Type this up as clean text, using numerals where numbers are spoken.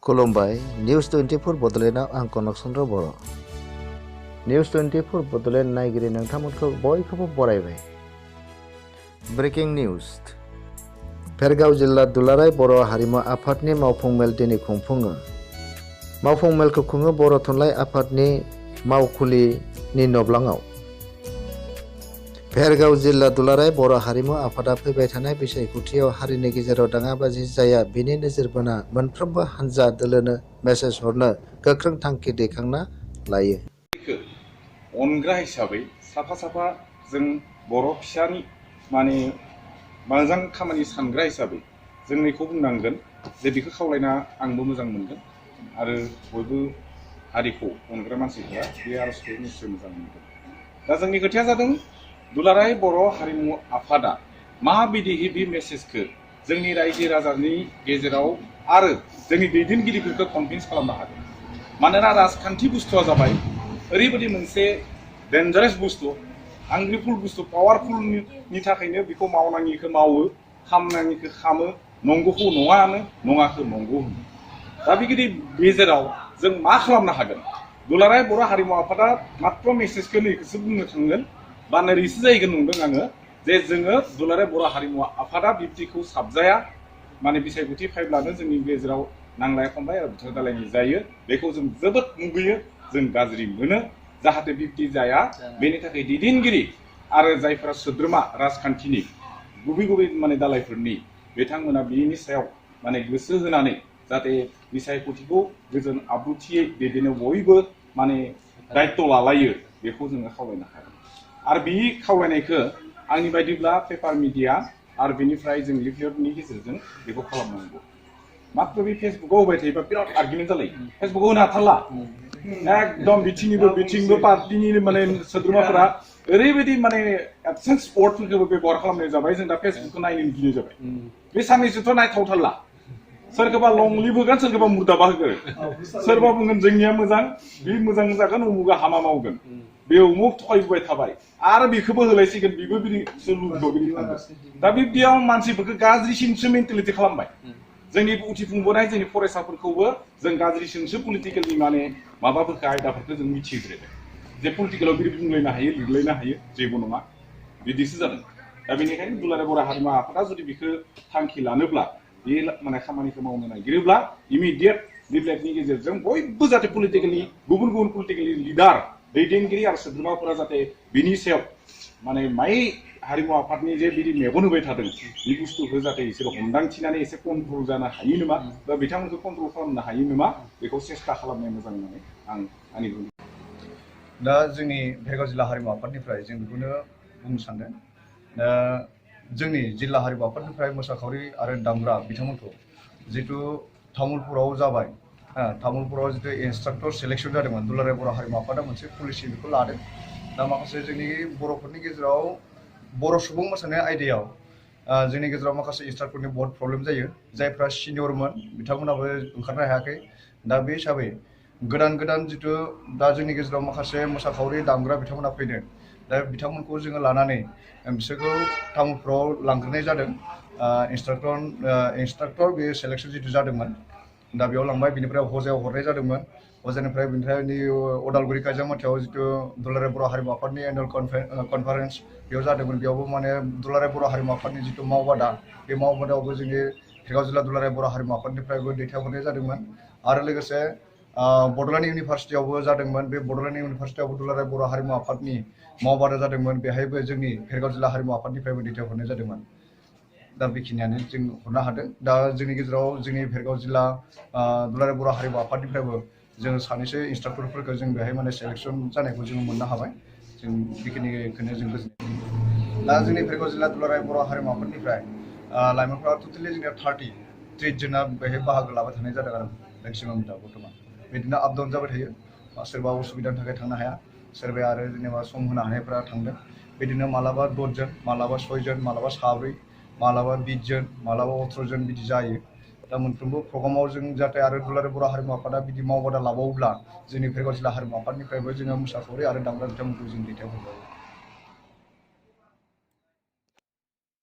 खुलुमबाय निउज 24 बड'लेण्डआव आं कनक चन्द्र बर'। निउज 24 बड'लेण्ड नायगिरि नोंथांमोनखौ बयखौबो बरायबाय। Breaking news. भेरगाव जिल्ला दुलाराय बर' हारिमु आफादनि मावफुं मेल दिनै खुंफुङो। मावफुं मेलखौ खुङो बर' थुनलाइ आफादनि मावखुलिनि नब्लाङाव। भेरगाव जिल्ला दुलाराय बर' हारिमु आफादा फैबाय थानाय बिसायख'थियाव हारिनि गेजेराव दाङाबाजि जाया बेनि नोजोर बोना मोनफ्रोमबो हानजा दोलोनो मेसेज हरनो गोख्रों थांखि दैखांना लायो। अनग्रा हिसाबै साफा साफा जों बर' फिसानि माने मोजां खामानि सानग्रा हिसाबै जों बेखौ बुंनांगोन जे बेखौ खावलायना आंबो मोजां मोनगोन आरो बयबो हारिखौ अनग्रा मानसिफोरा बे आर'जखौ निश्चय मोजां मोनगोन। दा जोंनि खोथाया जादों दुलाराय बर' हारिमु आफादा माबायदिहै बे मेसेजखौ जोंनि रायजो राजानि गेजेराव आरो जोंनि दैदेनगिरिफोरखौ कनभिन्स खालामनो हागोन। मानोना राजखान्थि बुस्थुआ जाबाय ओरैबायदि मोनसे डेन्जारास बुस्थु, आंग्रिफुल बुस्थु, पावारफुलनि थाखायनो बेखौ मावनाङिखौ मावो, खामनाङिखौ खामो, नंगौखौ नङानो, नङाखौ नंगौ होनो। दा बेबायदि गेजेराव जों मा खालामनो हागोन? दुलाराय बर' हारिमु आफादा मात्र मेसेजखौ नैखौसो बुंनो थांगोन बा नोरैसो जाहैगोन नंदों आङो जे जोङो दुलाराय बर' हारिमु आफादा बिब्दिखौ साबजाया, माने बिसायख'थि फायब्लानो जोंनि गेजेराव नांलाय खमलाय आरो बुथार दालायनाय जायो। बेखौ जों जोबोद मुगैयो, जों गाज्रि मोनो। जाहाथे बिब्दि जाया बेनि थाखाय दैदेनगिरि आरो जायफोरा सोद्रोमा राजखान्थिनि गुबै गुबै माने दालायफोरनि बिथांमोना बेनि सायाव माने गोसो होनानै जाहाथे बिसायख'थिखौ गोजोन आब्रुथियै दैदेननो बयबो माने दायित्व लालायो, बेखौ जोङो खावलायनो हागोन। आरो बे खावलायनायखौ आंनि बायदिब्ला पेपार मिडिया आरो बेनिफ्राय जों लिफलेटनि गेजेरजों बेखौ खालामनांगौ। मात्र बे फेसबुकाव होबाय थायोबा बिराद आर्गुमेन्ट जालायो। फेसबुकाव होनो हाथारला, एकदम बिथिंबो पार्टिनि माने सोद्रोमाफोरा ओरैबायदि माने एबसेन्ट स्पर्टफोरखौबो बेबहार खालामनाय जाबाय। जों दा फेसबुकखौ नायनो गिनाय जाबाय। बे साननैसोथ' नायथावथारला। सोरखौबा लं लिभ होगोन, सोरखौबा मुर्दाबा होगोन, सोरबा बुंगोन जोंनिया मोजां, बे मोजां जागोन, उमुगा हामा मावगोन, बे उमुक थगायबोबाय थाबाय आरो बेखौबो होलायसिगोन, बेबो बिदि सोलुखौ बिदि थांगोन। दा बिब्दियाव मानसिफोरखौ गाज्रिसिनसो मेन्टेलिटि खालामबाय। जोंनि उथिफुंबोनाय जोंनि फरायसाफोरखौबो जों गाज्रिसिनसो पलिटिकेलनि माने माबाफोरखौ आयदाफोरखौ जों मिथिहोग्रोदों जे पलिटिकेलाव बिदि बुंलायनो हायो, लिरलायनो हायो, जेबो नङा, बिदिसो जादों। दा बेनिखायनो दुलाराय बर' हारिमु आफादा जुदि बेखौ थांखि लानोब्ला, बे माने खामानिखौ मावनो नागिरोब्ला इमिडियेट लिफलेटनि गेजेरजों बयबो जाहाथे पलिटिकेलनि गुबुन गुबुन पलिटिकेलनि लिडार दैदेनगिरि आरो सोद्रोमाफोरा जाहाथे बिनि सायाव माने माय हारिमु आफादनि जे बिदि मेगन होबाय थादों बे बुस्थुखौ जाहाथे बिसोरो हमदांथिनानै एसे कन्ट्रल जानो हायो नामा बा बिथांमोनखौ कन्ट्रल खालामनो हायो नामा, बेखौ सेस्था खालामनाया मोजां होननानै आंनि बुंनो। दा जोंनि भेरगाव जिल्ला हारिमु आफादनिफ्राय जों बेखौनो बुंनो सानदों। दा जोंनि जिल्ला हारिमु आफादनिफ्राय मोसाखावरि आरो दामग्रा बिथांमोनखौ जितु तामुलपुराव जाबाय, तामुलपुराव जितु इन्सट्राक्टर सिलेक्सन जादोंमोन, दुलाराय बर' हारिमु आफादा मोनसे पलिसि बेखौ लादों। दा माखासे जोंनि बर'फोरनि गेजेराव बर' सुबुं मोसानाय आयदायाव जोंनि गेजेराव माखासे इन्सट्राक्टरनि बहुत प्रब्लेम जायो। जायफ्रा सिनियरमोन बिथांमोनाबो ओंखारनो हायाखै। दा बे हिसाबै गोदान जितु दा जोंनि गेजेराव माखासे मोसाखावरि दामग्रा बिथांमोना फैदों। दा बिथांमोनखौ जोङो लानानै बिसोरखौ तामुलपुराव लांग्रोनाय जादों। इन्सट्राक्टर बे सेलेक्सन जितु जादोंमोन, दा बेयाव लांबाय। बिनिफ्राय हजायाव हरनाय जादोंमोन। हजानिफ्राय बिनिफ्राय अदालगुरि काजियामाथियाव जितु दुलाराय बर' हारिमु आफादनि एनुवेल कनफारेन्स बेयाव जादोंमोन। बेयावबो माने दुलाराय बर' हारिमु आफादनि जितु मावबादा, बे मावबादायावबो जोंनि भेरगाव जिल्ला दुलाराय बर' हारिमु आफादनिफ्रायबो दैथायहरनाय जादोंमोन। आरो लोगोसे बड'लेण्ड इउनिभारसिटियावबो जादोंमोन। बे बड'लेण्ड इउनिभारसिटियावबो दुलाराय बर' हारिमु आफादनि मावबादा जादोंमोन। बेहायबो जोंनि भेरगाव जिल्ला हारिमु आफादनिफ्रायबो दैथायहरनाय जादोंमोन। दा बेखिनियानो जों हरनो हादों। दा जोंनि गेजेराव जोंनि भेरगाव जिल्ला दुलाराय बर' हारिमु आफादनिफ्रायबो जों सानैसो इन्सट्राक्टरफोरखौ जों बेहाय माने सेलेक्सन जानायखौ जों मोननो हाबाय। जों बेखिनिखौनो जों गोजोननाय। दा जोंनि भेरगाव जिल्ला दुलाराय बर' हारिमु आफादनिफ्राय लाइमोनफोरा टटेलि जोंनिया 33 जना बेहाय बाहागो लाबाय थानाय जादों आरो मेक्सिमाम दा बर्थमान बिदिनो आप डाउन जाबाय थायो। सोरबा उसुबिदानि थाखाय थांनो हाया, सोरबाया आरो जेनेबा सम होनो हानायफोरा थांदों। बिदिनो मालाबा 6 जन, मालाबा 6 जन, मालाबा 7, मालाबा 20 जन, मालाबा 18 जन बिदि जायो। दा मोनफ्रोमबो प्रग्रामाव जों जाहाथे आरो दुलाराय बर' हारिमु आफादा बिदि मावबादा लाबावोब्ला जोंनि भेरगाव जिल्ला हारिमु आफादनिफ्रायबो जोङो मोसाखावरि आरो दामग्रा बिथांमोनखौ जों दैथायहरबावो।